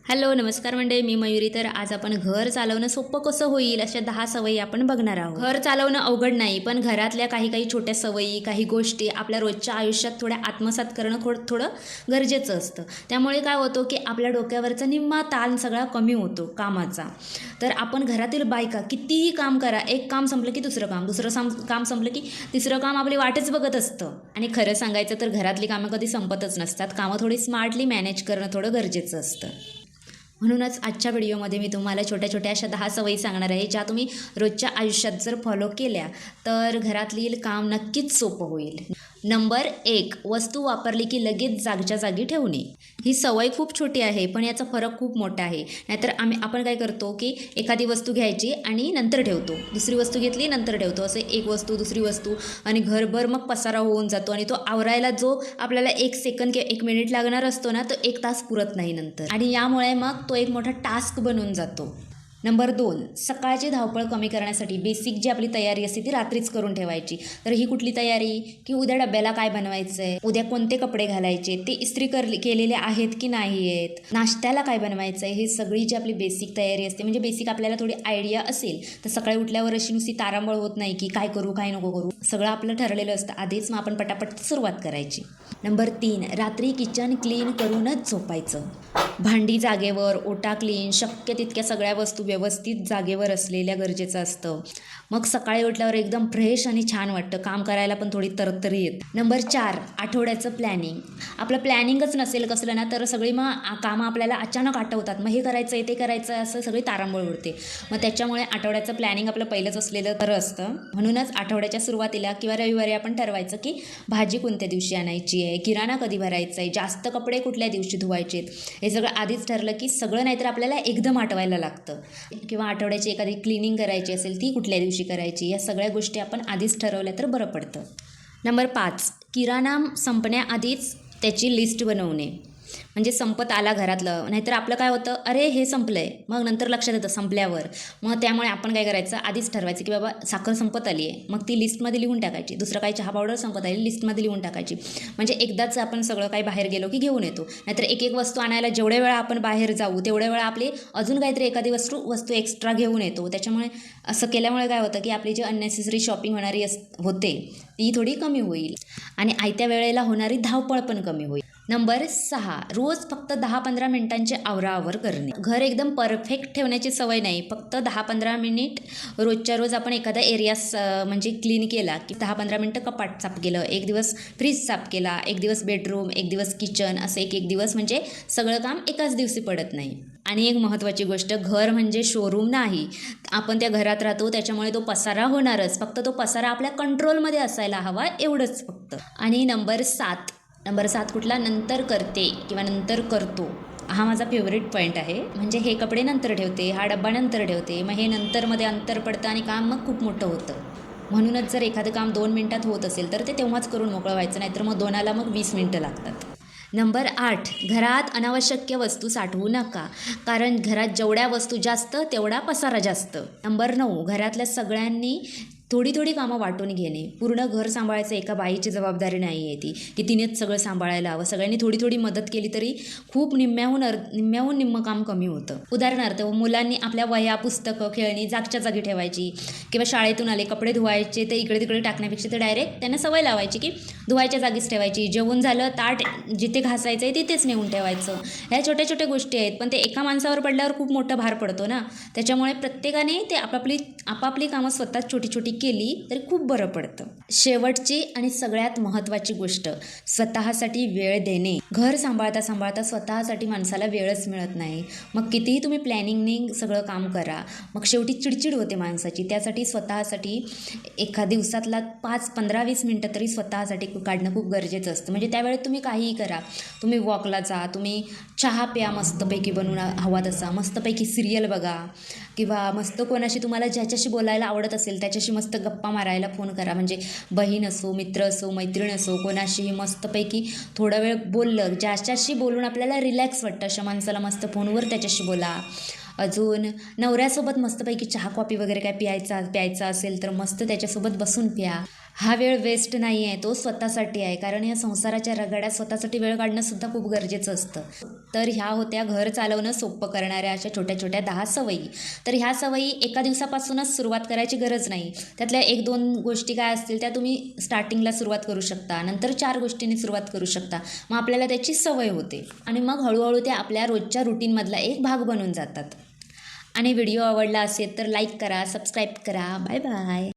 Hello नमस्कार मंडळी, मी मयुरी. तर आज आपण घर चालवणं सोपं कसं होईल अशा 10 सवयी आपण बघणार आहोत. घर चालवणं अवघड नाही, पण घरातल्या काही छोट्या सवयी, काही गोष्टी आपल्या रोजच्या आयुष्यात थोड्या आत्मसात करणं थोडं गरजेचं असतं. त्यामुळे काय होतं की आपल्या डोक्यावरचा निम्मा ताण सगळा कमी होतो कामाचा. तर आपण घरातील बायका कितीही काम करा, एक काम संपलं की दुसरं काम संपलं की तिसरं काम आपली वाटच बघत असतं. आणि खरं सांगायचं तर घरातली कामं कधी संपतच नसतात. कामं थोडी स्मार्टली मॅनेज करणं थोडं गरजेचं असतं. म्हणूनच आजच्या व्हिडिओमध्ये मी तुम्हाला छोट्या छोट्या अशा 10 सवयी सांगणार आहे, ज्या तुम्ही रोजच्या आयुष्यात जर फॉलो केल्या तर घरातील काम नक्कीच सोपं होईल. नंबर 1, वस्तू वापरली की लगेच जागच्या जागी ठेवणे. ही सवय खूप छोटी आहे, पण याचा फरक खूप मोठा आहे. नाहीतर आपण काय करतो की एखादी वस्तू घ्यायची आणि नंतर ठेवतो, दुसरी वस्तू घेतली नंतर ठेवतो, असे एक वस्तू दुसरी वस्तू आणि घरभर मग पसारा होऊन जातो. आणि तो आवरायला जो आपल्याला 1 सेकंद किंवा 1 मिनिट लागणार असतो ना, तो 1 तास पुरत नाही नंतर. आणि यामुळे मग तो एक मोठा टास्क बनून जातो. नंबर 2, सकाळची धावपळ कमी करण्यासाठी बेसिक जी आपली तयारी असते ती रात्रीच करून ठेवायची. तर ही कुठली तयारी की उद्या डब्याला काय बनवायचं आहे, उद्या कोणते कपडे घालायचे, ते इस्त्री केलेले आहेत की नाही आहेत, नाश्त्याला काय बनवायचं आहे, हे सगळी जी आपली बेसिक तयारी असते. म्हणजे बेसिक आपल्याला थोडी आयडिया असेल तर सकाळी उठल्यावर अशी नुसती तारांबळ होत नाही की काय करू काय नको करू. सगळं आपलं ठरलेलं असतं आधीच, मग आपण पटापट सुरुवात करायची. नंबर 3, रात्री किचन क्लीन करूनच झोपायचं. भांडी जागेवर, ओटा क्लीन, शक्य तितक्या सगळ्या वस्तू व्यवस्थित जागेवर असलेल्या गरजेचं असतं. मग सकाळी उठल्यावर एकदम फ्रेश आणि छान वाटतं, काम करायला पण थोडी तरतरी येते. नंबर 4, आठवड्याचं प्लॅनिंग. आपलं प्लॅनिंगच नसेल कसलं ना, तर सगळी मग कामं आपल्याला अचानक आठवतात. मग हे करायचं आहे ते करायचं आहे असं सगळी तारांबळ उडते. मग त्याच्यामुळे आठवड्याचं प्लॅनिंग आपलं पहिलंच असलेलं बरं असतं. म्हणूनच आठवड्याच्या सुरुवातीला किंवा रविवारी आपण ठरवायचं की भाजी कोणत्या दिवशी आणायची आहे, किराणा कधी भरायचा आहे, जास्त कपडे कुठल्या दिवशी धुवायचे. हे सगळं आधीच ठरलं की सगळं, नाहीतर आपल्याला एकदम आठवायला लागतं. किंवा आठवड्याची एखादी क्लिनिंग करायची असेल ती कुठल्या दिवशी करायची, या सगळ्या गोष्टी आपण आधीच ठरवल्या तर बरं पडतं. नंबर 5, किराणा संपण्याआधीच त्याची लिस्ट बनवणे. म्हणजे संपत आला घरातलं, नाहीतर आपलं काय होतं, अरे हे संपलं आहे, मग नंतर लक्षात येतं संपल्यावर. मग त्यामुळे आपण काय करायचं, आधीच ठरवायचं की बाबा साखर संपत आली आहे, मग ती लिस्टमध्ये लिहून टाकायची. दुसरं काही चहा पावडर संपत आली, लिस्टमध्ये लिहून टाकायची. म्हणजे एकदाच आपण सगळं काही बाहेर गेलो की घेऊन येतो. नाहीतर एक वस्तू आणायला जेवढ्या वेळा आपण बाहेर जाऊ तेवढ्या वेळा आपली अजून काहीतरी एखादी वस्तू एक्स्ट्रा घेऊन येतो. त्याच्यामुळे असं केल्यामुळे काय होतं की आपली जी अननेसेसरी शॉपिंग होणारी होते ती थोडी कमी होईल आणि आयत्या वेळेला होणारी धावपळ पण कमी होईल. नंबर 6, रोज फक्त 10-15 मिनिटांची आवराआवर करणे. घर एकदम परफेक्ट ठेवण्याची सवय नाही, फक्त 10-15 मिनिट रोजच्या रोज आपण एखादा एरिया म्हणजे क्लीन केला की 10-15 मिनिटं कपाट साफ केलं, एक दिवस फ्रीज साफ केला, एक दिवस बेडरूम, एक दिवस किचन, असं एक दिवस, म्हणजे सगळं काम एकाच दिवशी पडत नाही. आणि एक महत्त्वाची गोष्ट, घर म्हणजे शोरूम नाही. आपण त्या घरात राहतो त्याच्यामुळे तो पसारा होणारच, फक्त तो पसारा आपल्या कंट्रोलमध्ये असायला हवा, एवढंच फक्त. आणि नंबर 7 कुठला, नंतर करते किंवा नंतर करतो. हा माझा फेवरेट पॉईंट आहे. म्हणजे हे कपडे नंतर ठेवते, हा डब्बा नंतर ठेवते, मग हे नंतरमध्ये अंतर पडतं आणि काम मग खूप मोठं होतं. म्हणूनच जर एखादं काम 2 मिनिटात होत असेल तर ते तेव्हाच करून मोकळं व्हायचं, नाहीतर मग 2ला मग 20 मिनिटं लागतात. नंबर 8, घरात अनावश्यक वस्तू साठवू नका, कारण घरात जेवढ्या वस्तू जास्त तेवढा पसारा जास्त. नंबर 9, घरातल्या सगळ्यांनी थोडी कामं वाटून घेणे. पूर्ण घर सांभाळायचं एका बाईची जबाबदारी नाही आहे ती, की तिनेच सगळं सांभाळायला हवं. सगळ्यांनी थोडी मदत केली तरी खूप निम्म काम कमी होतं. उदाहरणार्थ, मुलांनी आपल्या वह्या, पुस्तकं, खेळणी जागच्या जागी ठेवायची, किंवा शाळेतून आले कपडे धुवायचे ते इकडे तिकडे टाकण्यापेक्षा ते डायरेक्ट त्यांना सवय लावायची की धुवायच्या जागीच ठेवायची. जेवून झालं ताट जिथे घासायचं आहे तिथेच नेऊन ठेवायचं. ह्या छोट्या गोष्टी आहेत, पण ते एका माणसावर पडल्यावर खूप मोठा भार पडतो ना. त्याच्यामुळे प्रत्येकाने ते आपापली कामं स्वतःच छोटी केली तरी खूप बरं पडतं. शेवटची आणि सगळ्यात महत्त्वाची गोष्ट, स्वतःसाठी वेळ देणे. घर सांभाळता स्वतःसाठी माणसाला वेळच मिळत नाही. मग कितीही तुम्ही प्लॅनिंगने सगळं काम करा, मग शेवटी चिडचिड होते माणसाची. त्यासाठी स्वतःसाठी एका दिवसातला 5-15-20 मिनटं तरी स्वतःसाठी काढणं खूप गरजेचं असतं. म्हणजे त्यावेळेत तुम्ही काहीही करा, तुम्ही वॉकला जा, तुम्ही चहा प्या मस्तपैकी बनवून हवा तसा, मस्तपैकी सिरियल बघा, किंवा मस्त कोणाशी तुम्हाला ज्याच्याशी बोलायला आवडत असेल त्याच्याशी मस्त गप्पा मारायला फोन करा. म्हणजे बहीण असो, मित्र असो, मैत्रीण असो, कोणाशीही मस्तपैकी थोडा वेळ बोललं, ज्याच्याशी बोलून आपल्याला रिलॅक्स वाटतं अशा माणसाला मस्त फोनवर त्याच्याशी बोला. अजून नवऱ्यासोबत मस्तपैकी चहा कॉफी वगैरे काय प्यायचा असेल तर मस्त त्याच्यासोबत बसून प्या. हा वेळ वेस्ट नाही आहे, तो स्वतःसाठी आहे. कारण या संसाराच्या रगाड्यात स्वतःसाठी वेळ काढणंसुद्धा खूप गरजेचं असतं. तर ह्या होत्या घर चालवणं सोपं करणाऱ्या अशा छोट्या-छोट्या 10 सवयी. तर ह्या सवयी एका दिवसापासूनच सुरुवात करायची गरज नाही. त्यातल्या 1-2 गोष्टी काय असतील त्या तुम्ही स्टार्टिंगला सुरुवात करू शकता. नंतर 4 गोष्टींनी सुरुवात करू शकता. मग आपल्याला त्याची सवय होते आणि मग हळूहळू त्या आपल्या रोजच्या रुटीनमधला एक भाग बनून जातात. आणि व्हिडिओ आवडला असेल तर लाईक करा, सबस्क्राईब करा. Bye bye.